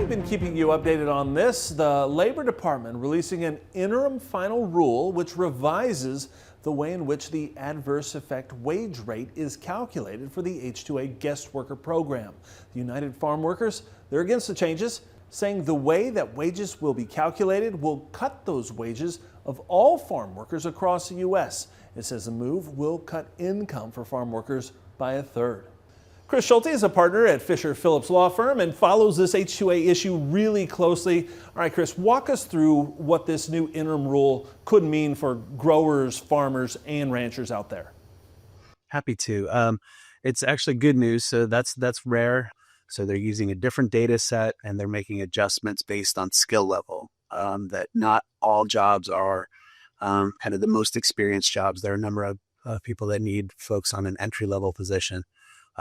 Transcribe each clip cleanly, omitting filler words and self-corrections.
we've been keeping you updated on this. The Labor Department releasing an interim final rule which revises the way in which the adverse effect wage rate is calculated for the H-2A guest worker program. The United Farm Workers, they're against the changes, saying the way that wages will be calculated will cut those wages of all farm workers across the U.S. It says the move will cut income for farm workers by a third. Chris Schulte is a partner at Fisher Phillips Law Firm and follows this H-2A issue really closely. All right, Chris, walk us through what this new interim rule could mean for growers, farmers, and ranchers out there. Happy to. It's actually good news. So that's rare. So they're using a different data set and they're making adjustments based on skill level. That not all jobs are kind of the most experienced jobs. There are a number of people that need folks on an entry level position.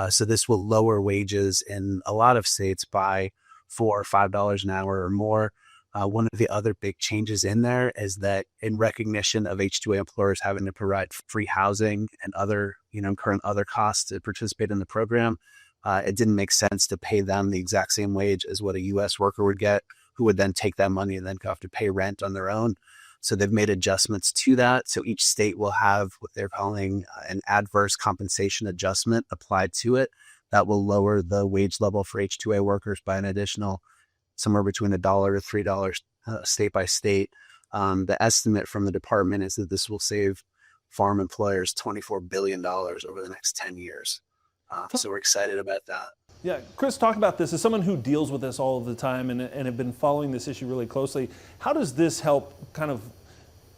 So this will lower wages in a lot of states by $4 or $5 an hour or more. One of the other big changes in there is that in recognition of H-2A employers having to provide free housing and other, current other costs to participate in the program, it didn't make sense to pay them the exact same wage as what a U.S. worker would get, who would then take that money and then have to pay rent on their own. So they've made adjustments to that. So each state will have what they're calling an adverse compensation adjustment applied to it that will lower the wage level for H-2A workers by an additional somewhere between $1 to $3 state by state. The estimate from the department is that this will save farm employers $24 billion over the next 10 years. So we're excited about that. Yeah, Chris, talk about this. As someone who deals with this all of the time and have been following this issue really closely, how does this help kind of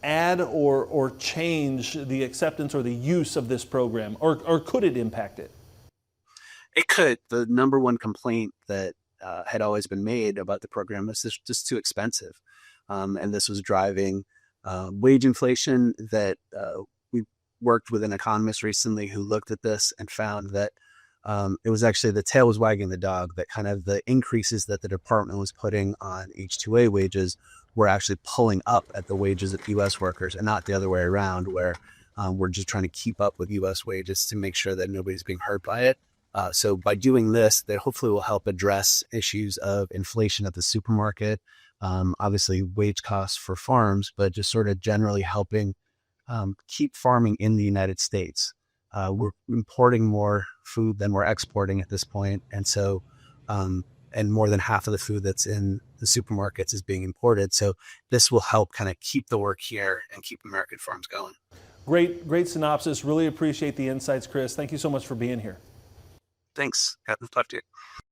add or change the acceptance or the use of this program, or could it impact it? It could. The number one complaint that had always been made about the program is just too expensive. And this was driving wage inflation that we worked with an economist recently who looked at this and found that it was actually the tail was wagging the dog, that kind of the increases that the department was putting on H-2A wages were actually pulling up at the wages of U.S. workers and not the other way around, where we're just trying to keep up with U.S. wages to make sure that nobody's being hurt by it. So by doing this, they hopefully will help address issues of inflation at the supermarket, obviously wage costs for farms, but just sort of generally helping keep farming in the United States. We're importing more food than we're exporting at this point. And so, and more than half of the food that's in the supermarkets is being imported. So this will help kind of keep the work here and keep American farms going. Great synopsis. Really appreciate the insights, Chris. Thank you so much for being here. Thanks. Happy to talk to you.